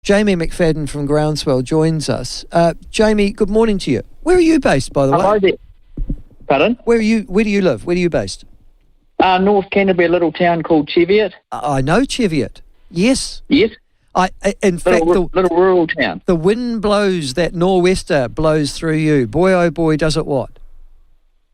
Jamie McFadden from Groundswell joins us. Jamie, good morning to you. Where are you based, by the way? Hello there. Pardon? Where do you live? Where are you based? North Canterbury, a little town called Cheviot. I know Cheviot. Yes. Yes. In fact, little rural town. The wind blows, that nor'wester blows through you. Boy, oh boy, does it what?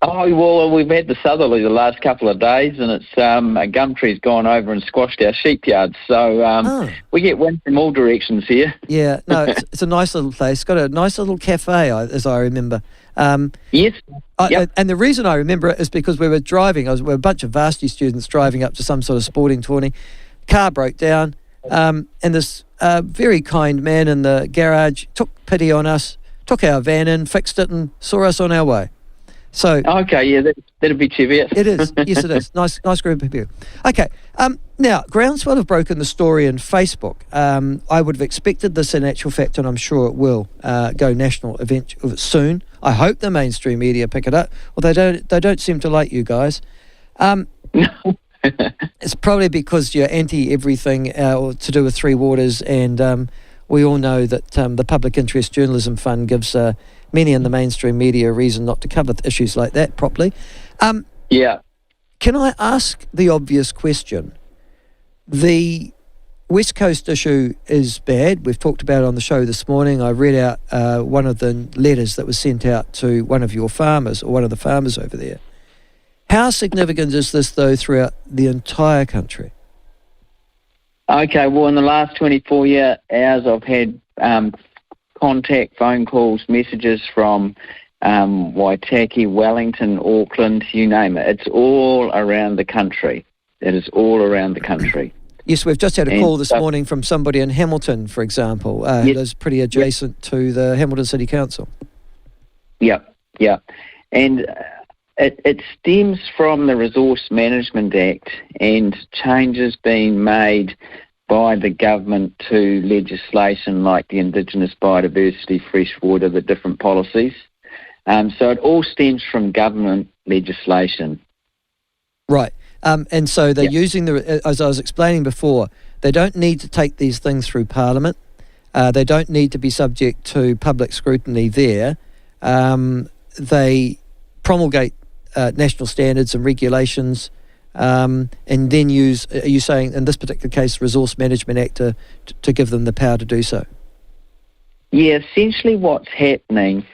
Oh, well, we've had the southerly the last couple of days, and it's a gum tree's gone over and squashed our sheep yards. So we get wind from all directions here. Yeah, no, it's a nice little place. Got a nice little cafe, as I remember. Yes. Yep. And the reason I remember it is because we were driving. We were a bunch of varsity students driving up to some sort of sporting tourney. Car broke down, and this very kind man in the garage took pity on us, took our van in, fixed it, and saw us on our way. So okay, yeah, that'd be Cheviot. It is, yes, it is. Nice group of people. Okay, now Groundswell have broken the story in Facebook. I would have expected this in actual fact, and I'm sure it will go national soon. I hope the mainstream media pick it up. Well, they don't seem to like you guys. It's probably because you're anti everything to do with Three Waters, and we all know that the Public Interest Journalism Fund gives many in the mainstream media a reason not to cover issues like that properly. Yeah. Can I ask the obvious question? The West Coast issue is bad. We've talked about it on the show this morning. I read out one of the letters that was sent out to one of your farmers, or one of the farmers over there. How significant is this, though, throughout the entire country? Okay, well, in the last 24 hours, I've had contact, phone calls, messages from Waitaki, Wellington, Auckland, you name it. It's all around the country. It is all around the country. Yes, we've just had a call this morning from somebody in Hamilton, for example, who is pretty adjacent to the Hamilton City Council. Yep. And it stems from the Resource Management Act and changes being made by the government to legislation like the Indigenous Biodiversity, Freshwater, the different policies. So it all stems from government legislation. Right. And so they're using as I was explaining before, they don't need to take these things through Parliament. They don't need to be subject to public scrutiny there. They promulgate national standards and regulations, and then use, are you saying, in this particular case, Resource Management Act to give them the power to do so? Yeah, essentially what's happening,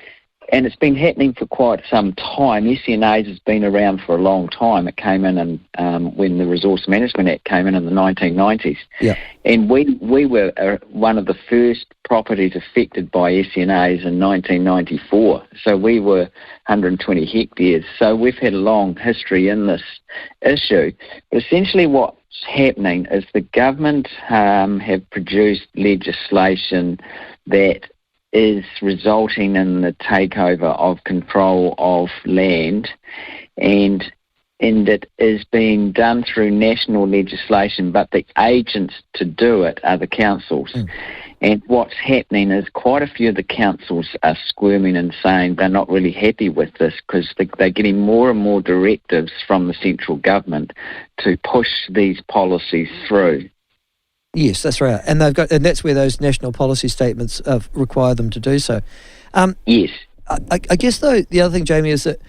and it's been happening for quite some time. SNAs has been around for a long time. It came in and when the Resource Management Act came in the 1990s. Yeah. And we were one of the first properties affected by SNAs in 1994. So we were 120 hectares. So we've had a long history in this issue. But essentially what's happening is the government have produced legislation that is resulting in the takeover of control of land, and it is being done through national legislation, but the agents to do it are the councils. And what's happening is quite a few of the councils are squirming and saying they're not really happy with this because they're getting more and more directives from the central government to push these policies through. Yes, that's right, and that's where those national policy statements require them to do so. Yes, I guess though the other thing, Jamie, is that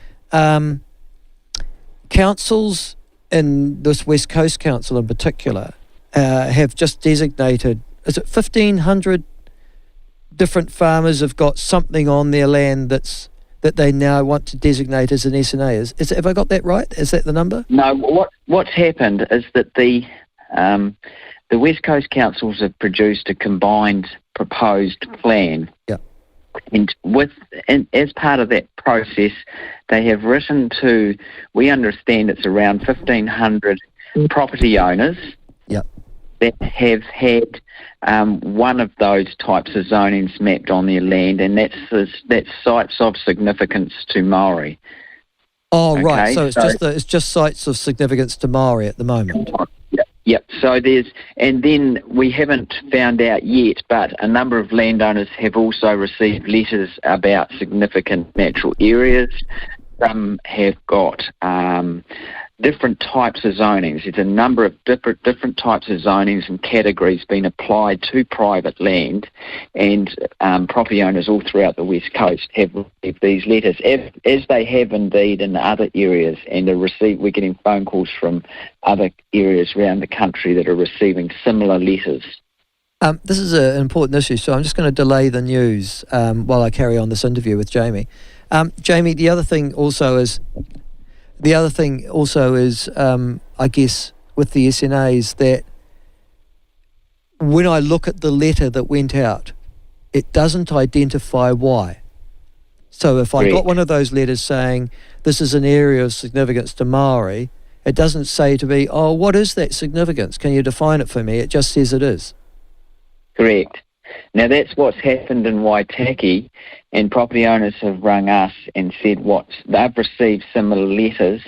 councils, in this West Coast Council in particular, have just designated. Is it 1,500 different farmers have got something on their land that they now want to designate as an SNA? Have I got that right? Is that the number? No. What's happened is that the West Coast Councils have produced a combined proposed plan. Yeah. And as part of that process, they have written to, we understand it's around 1,500 property owners. Yep. That have had one of those types of zonings mapped on their land, and that's sites of significance to Maori. Oh, okay, right. So it's just sites of significance to Maori at the moment. Yep. So and then we haven't found out yet, but a number of landowners have also received letters about significant natural areas. Some have got different types of zonings. There's a number of different types of zonings and categories being applied to private land, and property owners all throughout the West Coast have received these letters, as they have indeed in other areas, and we're getting phone calls from other areas around the country that are receiving similar letters. This is an important issue, so I'm just going to delay the news while I carry on this interview with Jamie. Jamie, the other thing also is, I guess, with the SNAs, that when I look at the letter that went out, it doesn't identify why. So if I got one of those letters saying, this is an area of significance to Maori, it doesn't say to me, oh, what is that significance? Can you define it for me? It just says it is. Correct. Now, that's what's happened in Waitaki, and property owners have rung us and said they've received similar letters,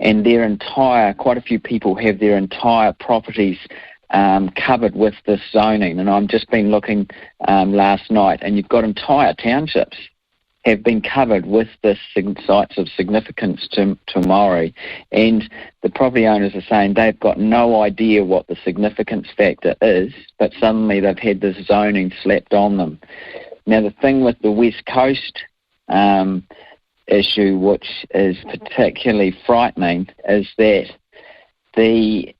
and quite a few people have their entire properties covered with this zoning. And I've just been looking last night, and you've got entire townships have been covered with this sites of significance to Maori, and the property owners are saying they've got no idea what the significance factor is, but suddenly they've had this zoning slapped on them. Now, the thing with the West Coast issue, which is particularly frightening, is that the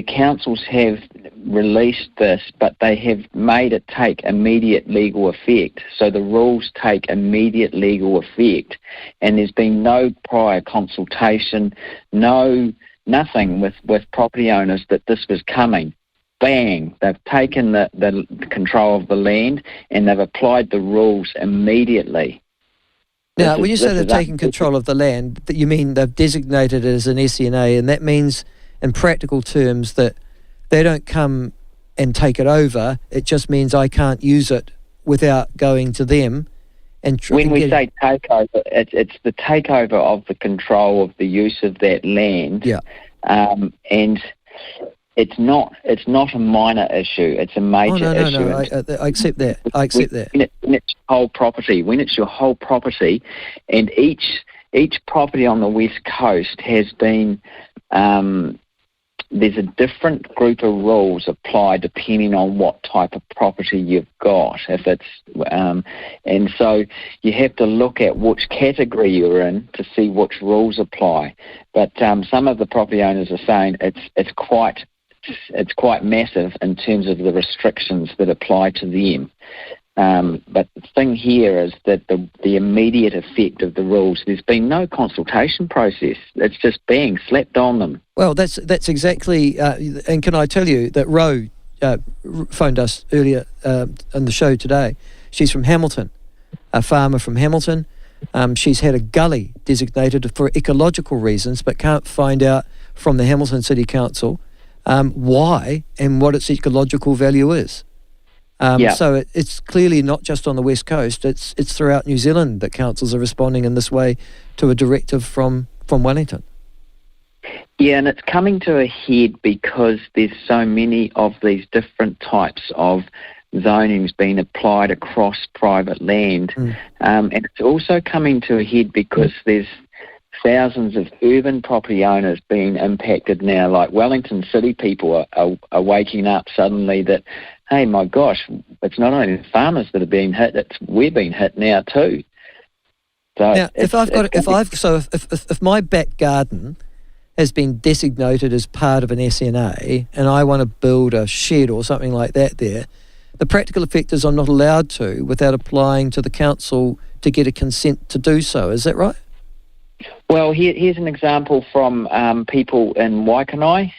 councils have released this, but they have made it take immediate legal effect. So the rules take immediate legal effect, and there's been no prior consultation, nothing with property owners that this was coming. Bang! They've taken the control of the land, and they've applied the rules immediately. Now, when you say they've taken control of the land, you mean they've designated it as an SNA, and that means, in practical terms, that they don't come and take it over. It just means I can't use it without going to them. When we say takeover, it's the takeover of the control of the use of that land. Yeah. And it's not a minor issue. It's a major issue. No. I accept that. I accept that. When it's your whole property, and each property on the West Coast has been. There's a different group of rules applied depending on what type of property you've got. If it's and so you have to look at which category you're in to see which rules apply. But some of the property owners are saying it's quite massive in terms of the restrictions that apply to them. But the thing here is that the immediate effect of the rules, there's been no consultation process. It's just being slapped on them. Well, that's exactly, and can I tell you that Ro phoned us earlier in the show today. She's from Hamilton, a farmer from Hamilton. She's had a gully designated for ecological reasons, but can't find out from the Hamilton City Council why and what its ecological value is. So it's clearly not just on the West Coast, it's throughout New Zealand that councils are responding in this way to a directive from Wellington. Yeah, and it's coming to a head because there's so many of these different types of zonings being applied across private land. And it's also coming to a head because there's thousands of urban property owners being impacted now. Like Wellington City people are waking up suddenly that, hey, my gosh, it's not only the farmers that are being hit; we're being hit now too. So now, if my back garden has been designated as part of an SNA and I want to build a shed or something like that there, the practical effect is I'm not allowed to without applying to the council to get a consent to do so. Is that right? Well, here's an example from people in Waikanae,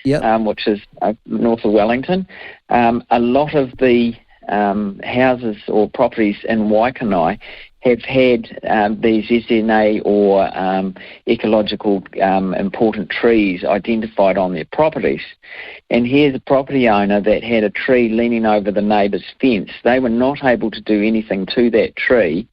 which is north of Wellington. A lot of the houses or properties in Waikanae have had these SNA or ecological important trees identified on their properties. And here's a property owner that had a tree leaning over the neighbour's fence. They were not able to do anything to that tree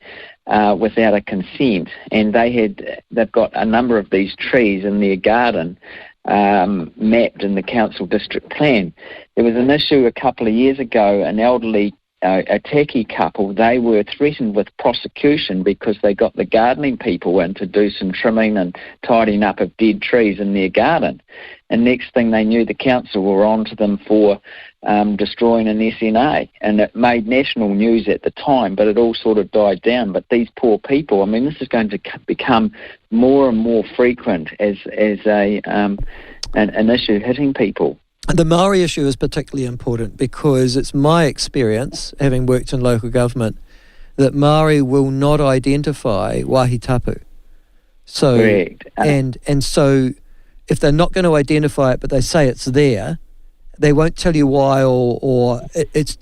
without a consent, and they've got a number of these trees in their garden mapped in the council district plan. There was an issue a couple of years ago. An elderly a techie couple, they were threatened with prosecution because they got the gardening people in to do some trimming and tidying up of dead trees in their garden. And next thing they knew, the council were on to them for destroying an SNA. And it made national news at the time, but it all sort of died down. But these poor people, I mean, this is going to become more and more frequent as an issue hitting people. The Maori issue is particularly important because it's my experience, having worked in local government, that Maori will not identify wāhi tapu. So, correct. And so if they're not going to identify it, but they say it's there, they won't tell you why, or it's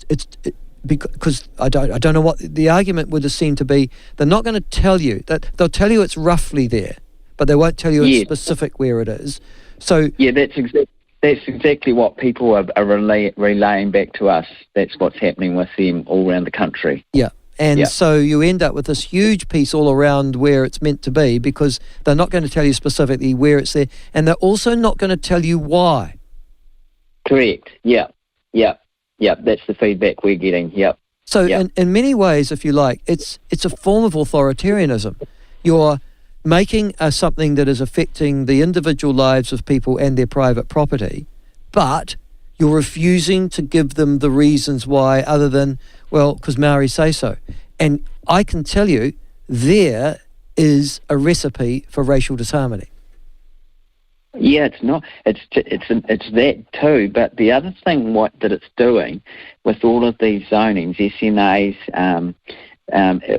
because I don't know what the argument would seem to be. They're not going to tell you that. They'll tell you it's roughly there, but they won't tell you it's specific where it is. So that's exactly what people are relaying back to us. That's what's happening with them all around the country. Yeah. And so you end up with this huge piece all around where it's meant to be because they're not going to tell you specifically where it's there, and they're also not going to tell you why. Correct. Yeah. That's the feedback we're getting. Yep. So in many ways, if you like, it's a form of authoritarianism. You're making something that is affecting the individual lives of people and their private property, but you're refusing to give them the reasons why other than, well, because Maori say so. And I can tell you there is a recipe for racial disharmony. Yeah, it's not. It's that too. But the other thing that it's doing with all of these zonings, SNAs,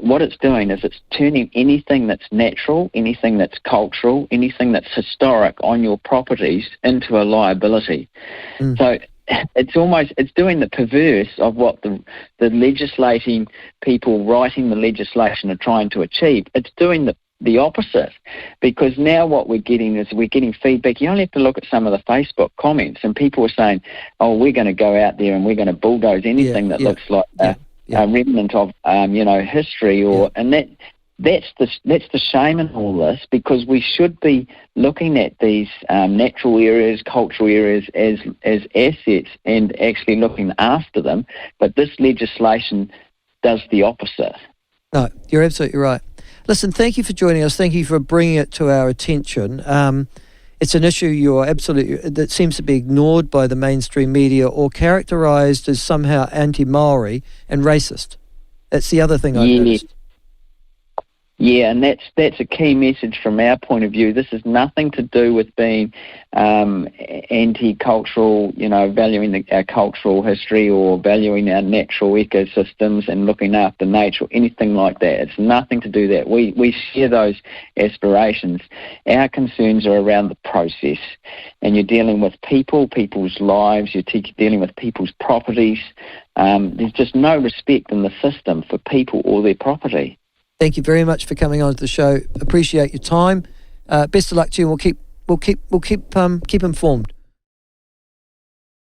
what it's doing is it's turning anything that's natural, anything that's cultural, anything that's historic on your properties into a liability. So it's doing the perverse of what the legislating people writing the legislation are trying to achieve. It's doing the opposite, because now what we're getting is we're getting feedback. You only have to look at some of the Facebook comments, and people are saying, "Oh, we're going to go out there and we're going to bulldoze anything that looks like a remnant of history," and that's the shame in all this, because we should be looking at these natural areas, cultural areas as assets and actually looking after them. But this legislation does the opposite. No, you're absolutely right. Listen, thank you for joining us. Thank you for bringing it to our attention. It's an issue that seems to be ignored by the mainstream media or characterised as somehow anti-Maori and racist. That's the other thing I've noticed. Yeah, and that's a key message from our point of view. This has nothing to do with being anti-cultural, valuing our cultural history or valuing our natural ecosystems and looking after nature, anything like that. It's nothing to do that. We share those aspirations. Our concerns are around the process, and you're dealing with people's lives, you're dealing with people's properties. There's just no respect in the system for people or their property. Thank you very much for coming on to the show. Appreciate your time. Best of luck to you. We'll keep informed.